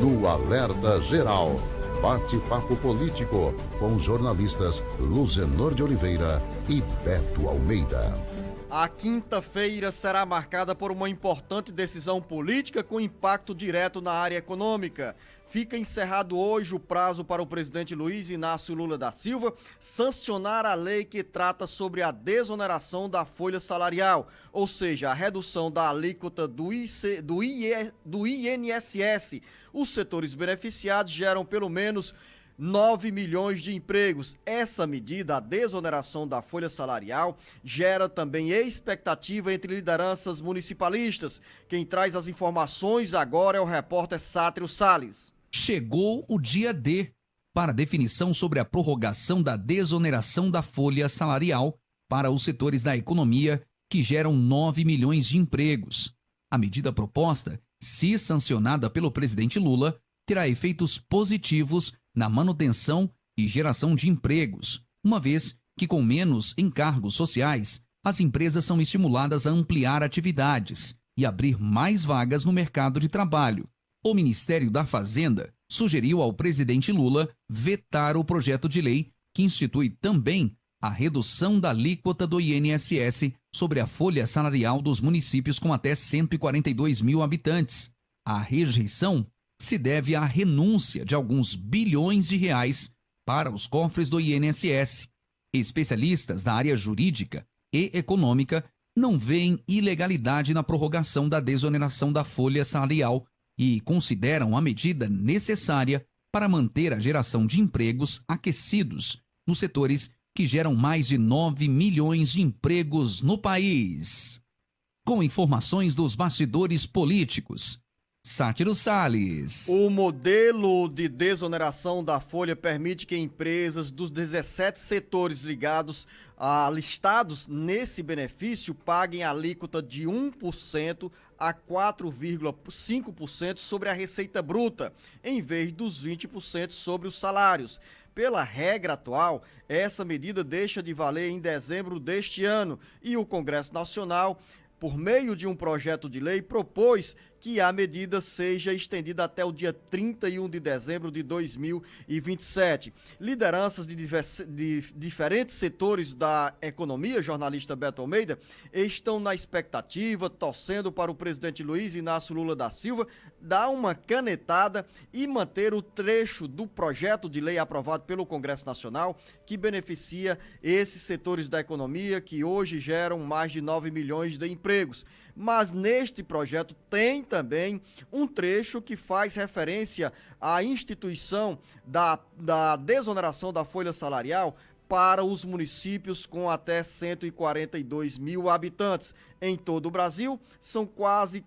no Alerta Geral. Bate-papo político com os jornalistas Luzenor de Oliveira e Beto Almeida. A quinta-feira será marcada por uma importante decisão política com impacto direto na área econômica. Fica encerrado hoje o prazo para o presidente Luiz Inácio Lula da Silva sancionar a lei que trata sobre a desoneração da folha salarial, ou seja, a redução da alíquota do INSS. Os setores beneficiados geram pelo menos 9 milhões de empregos. Essa medida, a desoneração da folha salarial, gera também expectativa entre lideranças municipalistas. Quem traz as informações agora é o repórter Sátrio Salles. Chegou o dia D para definição sobre a prorrogação da desoneração da folha salarial para os setores da economia que geram 9 milhões de empregos. A medida proposta, se sancionada pelo presidente Lula, terá efeitos positivos na manutenção e geração de empregos, uma vez que com menos encargos sociais, as empresas são estimuladas a ampliar atividades e abrir mais vagas no mercado de trabalho. O Ministério da Fazenda sugeriu ao presidente Lula vetar o projeto de lei que institui também a redução da alíquota do INSS sobre a folha salarial dos municípios com até 142 mil habitantes. A rejeição se deve à renúncia de alguns bilhões de reais para os cofres do INSS. Especialistas da área jurídica e econômica não veem ilegalidade na prorrogação da desoneração da folha salarial e consideram a medida necessária para manter a geração de empregos aquecidos nos setores que geram mais de 9 milhões de empregos no país. Com informações dos bastidores políticos, Sátiro Salles. O modelo de desoneração da folha permite que empresas dos 17 setores listados nesse benefício paguem a alíquota de 1% a 4,5% sobre a receita bruta, em vez dos 20% sobre os salários. Pela regra atual, essa medida deixa de valer em dezembro deste ano e o Congresso Nacional, por meio de um projeto de lei, propôs que a medida seja estendida até o dia 31 de dezembro de 2027. Lideranças de diferentes setores da economia, jornalista Beto Almeida, estão na expectativa, torcendo para o presidente Luiz Inácio Lula da Silva dar uma canetada e manter o trecho do projeto de lei aprovado pelo Congresso Nacional que beneficia esses setores da economia que hoje geram mais de 9 milhões de empregos. Mas neste projeto tem também um trecho que faz referência à instituição da desoneração da folha salarial para os municípios com até 142 mil habitantes. Em todo o Brasil, são quase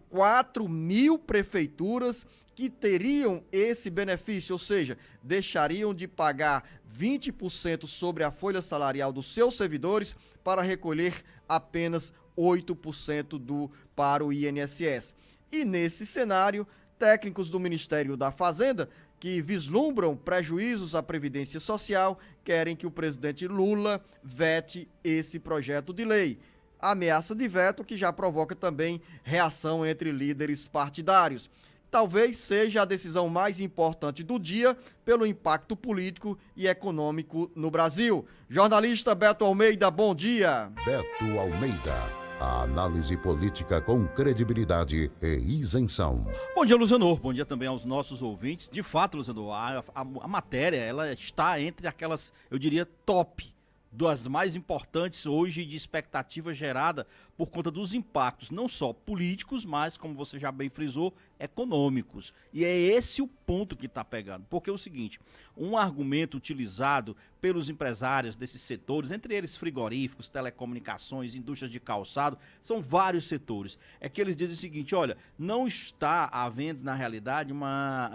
4 mil prefeituras que teriam esse benefício, ou seja, deixariam de pagar 20% sobre a folha salarial dos seus servidores para recolher apenas 8% para o INSS. E nesse cenário, técnicos do Ministério da Fazenda, que vislumbram prejuízos à Previdência Social, querem que o presidente Lula vete esse projeto de lei. Ameaça de veto que já provoca também reação entre líderes partidários. Talvez seja a decisão mais importante do dia pelo impacto político e econômico no Brasil. Jornalista Beto Almeida, bom dia. Beto Almeida, a análise política com credibilidade e isenção. Bom dia, Luzenor. Bom dia também aos nossos ouvintes. De fato, Luzenor, a matéria ela está entre aquelas, eu diria, top, das mais importantes hoje de expectativa gerada por conta dos impactos, não só políticos, mas, como você já bem frisou, econômicos. E é esse o ponto que está pegando. Porque é o seguinte, um argumento utilizado pelos empresários desses setores, entre eles frigoríficos, telecomunicações, indústrias de calçado, são vários setores. É que eles dizem o seguinte, olha, não está havendo, na realidade, uma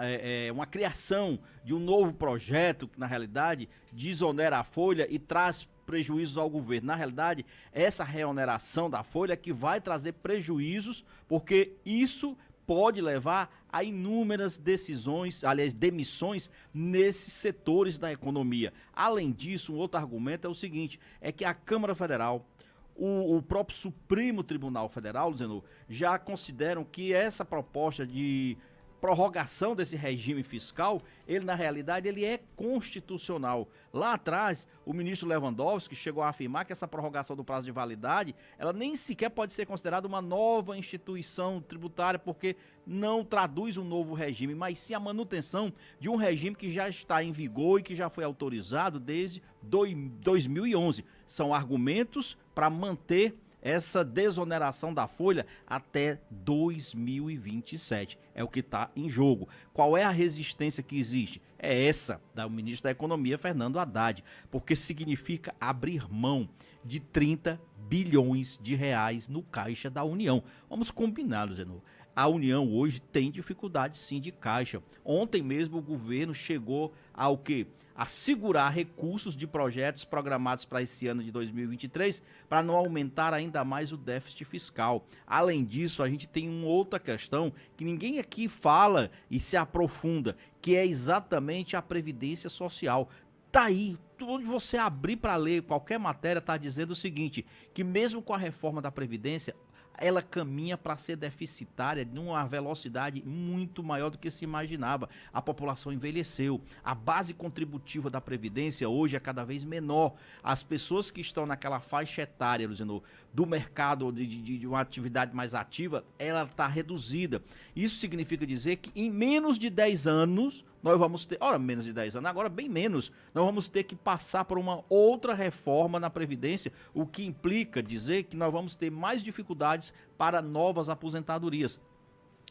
criação de um novo projeto que, na realidade, desonera a folha e traz prejuízos ao governo. Na realidade, essa reoneração da folha é que vai trazer prejuízos, porque isso pode levar a inúmeras decisões, aliás, demissões nesses setores da economia. Além disso, um outro argumento é o seguinte, é que a Câmara Federal, o próprio Supremo Tribunal Federal, Luciano, já consideram que essa proposta de prorrogação desse regime fiscal, ele na realidade ele é constitucional. Lá atrás, o ministro Lewandowski chegou a afirmar que essa prorrogação do prazo de validade, ela nem sequer pode ser considerada uma nova instituição tributária, porque não traduz um novo regime, mas sim a manutenção de um regime que já está em vigor e que já foi autorizado desde 2011. São argumentos para manter essa desoneração da folha até 2027. É o que está em jogo. Qual é a resistência que existe? É essa do ministro da Economia, Fernando Haddad, porque significa abrir mão de 30 bilhões de reais no caixa da União. Vamos combinar, Zeno. A União hoje tem dificuldade sim de caixa. Ontem mesmo o governo chegou ao quê? A segurar recursos de projetos programados para esse ano de 2023 para não aumentar ainda mais o déficit fiscal. Além disso, a gente tem uma outra questão que ninguém aqui fala e se aprofunda, que é exatamente a Previdência Social. Tá aí, onde você abrir para ler qualquer matéria, está dizendo o seguinte, que mesmo com a reforma da Previdência, ela caminha para ser deficitária numa velocidade muito maior do que se imaginava. A população envelheceu, a base contributiva da Previdência hoje é cada vez menor. As pessoas que estão naquela faixa etária, Luciano, do mercado de uma atividade mais ativa, ela está reduzida. Isso significa dizer que em menos de 10 anos, nós vamos ter, menos de 10 anos, agora bem menos, nós vamos ter que passar por uma outra reforma na Previdência, o que implica dizer que nós vamos ter mais dificuldades para novas aposentadorias.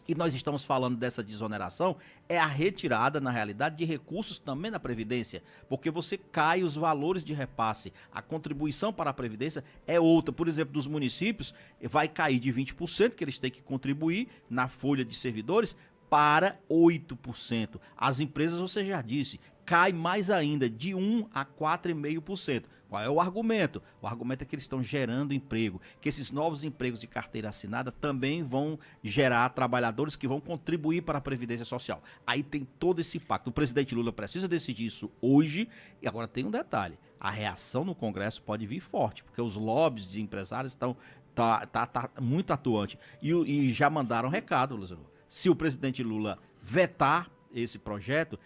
E nós estamos falando dessa desoneração, é a retirada, na realidade, de recursos também na Previdência, porque você cai os valores de repasse, a contribuição para a Previdência é outra. Por exemplo, dos municípios, vai cair de 20% que eles têm que contribuir na folha de servidores, para 8%. As empresas, você já disse, cai mais ainda, de 1 a 4,5%. Qual é o argumento? O argumento é que eles estão gerando emprego, que esses novos empregos de carteira assinada também vão gerar trabalhadores que vão contribuir para a Previdência Social. Aí tem todo esse impacto. O presidente Lula precisa decidir isso hoje, e agora tem um detalhe, a reação no Congresso pode vir forte, porque os lobbies de empresários estão tá muito atuante. E já mandaram recado, Luciano. Se o presidente Lula vetar esse projeto,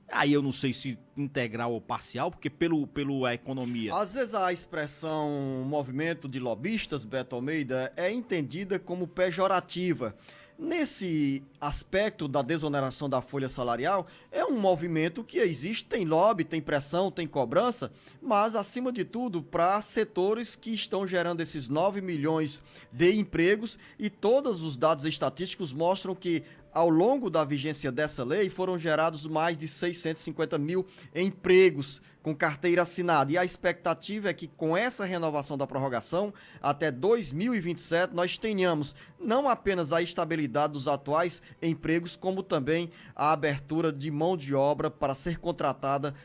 aí eu não sei se integral ou parcial, porque pelo economia... Às vezes a expressão movimento de lobistas, Beto Almeida, é entendida como pejorativa. Nesse aspecto da desoneração da folha salarial, é um movimento que existe, tem lobby, tem pressão, tem cobrança, mas, acima de tudo, para setores que estão gerando esses 9 milhões de empregos, e todos os dados estatísticos mostram que, ao longo da vigência dessa lei, foram gerados mais de 650 mil empregos com carteira assinada. E a expectativa é que, com essa renovação da prorrogação, até 2027, nós tenhamos não apenas a estabilidade dos atuais empregos, como também a abertura de mão de obra para ser contratada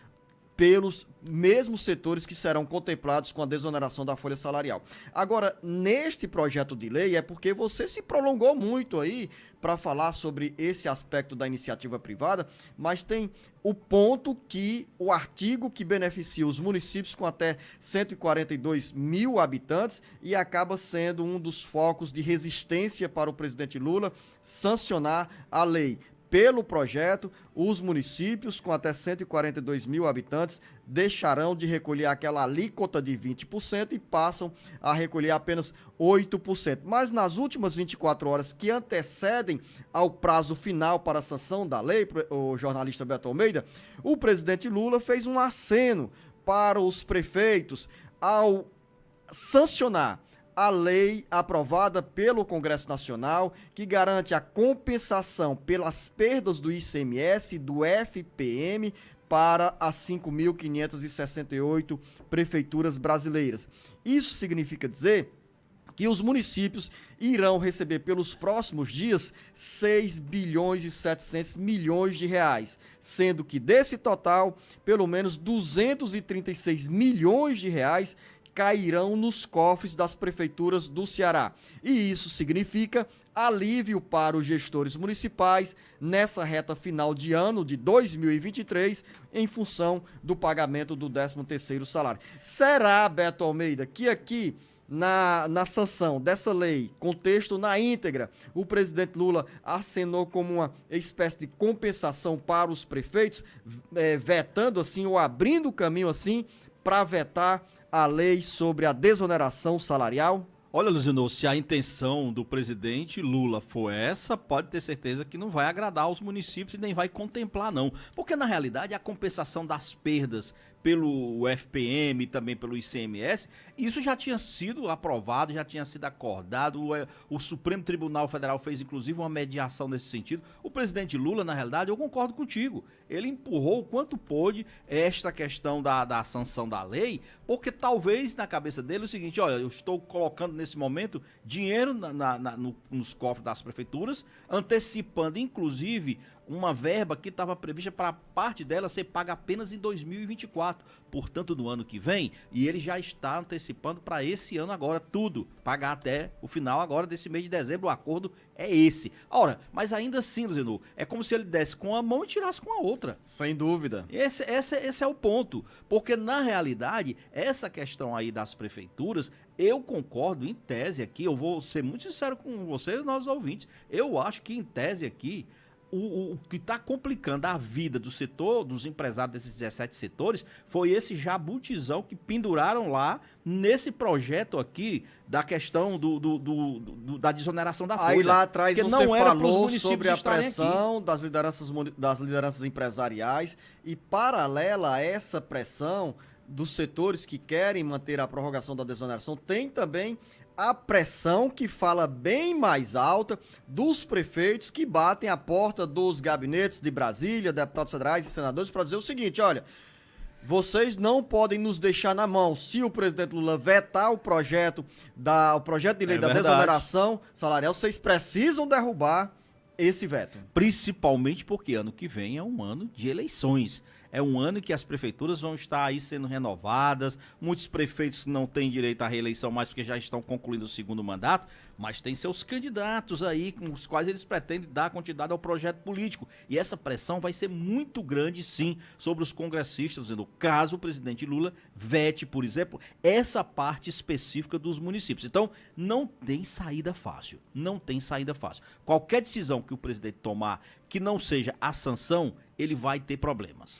pelos mesmos setores que serão contemplados com a desoneração da folha salarial. Agora, neste projeto de lei, é porque você se prolongou muito aí para falar sobre esse aspecto da iniciativa privada, mas tem o ponto que o artigo que beneficia os municípios com até 142 mil habitantes e acaba sendo um dos focos de resistência para o presidente Lula sancionar a lei. Pelo projeto, os municípios com até 142 mil habitantes deixarão de recolher aquela alíquota de 20% e passam a recolher apenas 8%. Mas nas últimas 24 horas que antecedem ao prazo final para a sanção da lei, o jornalista Beto Almeida, o presidente Lula fez um aceno para os prefeitos ao sancionar a lei aprovada pelo Congresso Nacional, que garante a compensação pelas perdas do ICMS e do FPM para as 5.568 prefeituras brasileiras. Isso significa dizer que os municípios irão receber pelos próximos dias 6 bilhões e 700 milhões de reais, sendo que desse total, pelo menos 236 milhões de reais cairão nos cofres das prefeituras do Ceará. E isso significa alívio para os gestores municipais nessa reta final de ano de 2023, em função do pagamento do 13º salário. Será, Beto Almeida, que aqui na sanção dessa lei, contexto na íntegra, o presidente Lula acenou como uma espécie de compensação para os prefeitos, vetando assim, ou abrindo o caminho assim, para vetar a lei sobre a desoneração salarial? Olha, Luzinô, se a intenção do presidente Lula for essa, pode ter certeza que não vai agradar aos municípios e nem vai contemplar, não. Porque, na realidade, a compensação das perdas pelo FPM e também pelo ICMS, isso já tinha sido aprovado, já tinha sido acordado, o Supremo Tribunal Federal fez, inclusive, uma mediação nesse sentido. O presidente Lula, na realidade, eu concordo contigo, ele empurrou o quanto pôde esta questão da sanção da lei, porque talvez na cabeça dele é o seguinte, olha, eu estou colocando nesse momento dinheiro nos cofres das prefeituras, antecipando, inclusive, uma verba que estava prevista para parte dela ser paga apenas em 2024, portanto no ano que vem, e ele já está antecipando para esse ano agora tudo, pagar até o final agora desse mês de dezembro, o acordo é esse. Ora, mas ainda assim, Luziano, é como se ele desse com a mão e tirasse com a outra. Sem dúvida. Esse é o ponto, porque na realidade, essa questão aí das prefeituras, eu concordo em tese aqui, eu vou ser muito sincero com vocês, nossos ouvintes, eu acho que em tese aqui, o que está complicando a vida do setor, dos empresários desses 17 setores, foi esse jabutizão que penduraram lá nesse projeto aqui da questão da desoneração da folha. Aí lá atrás que você não era pros falou municípios sobre a estarem pressão das lideranças empresariais e paralela a essa pressão dos setores que querem manter a prorrogação da desoneração, tem também a pressão que fala bem mais alta dos prefeitos que batem a porta dos gabinetes de Brasília, deputados federais e senadores para dizer o seguinte, olha, vocês não podem nos deixar na mão. Se o presidente Lula vetar o projeto de lei da desoneração salarial, vocês precisam derrubar esse veto. Principalmente porque ano que vem é um ano de eleições. É um ano que as prefeituras vão estar aí sendo renovadas, muitos prefeitos não têm direito à reeleição mais porque já estão concluindo o segundo mandato, mas tem seus candidatos aí com os quais eles pretendem dar continuidade ao projeto político. E essa pressão vai ser muito grande, sim, sobre os congressistas, no caso o presidente Lula vete, por exemplo, essa parte específica dos municípios. Então, não tem saída fácil, não tem saída fácil. Qualquer decisão que o presidente tomar que não seja a sanção, ele vai ter problemas.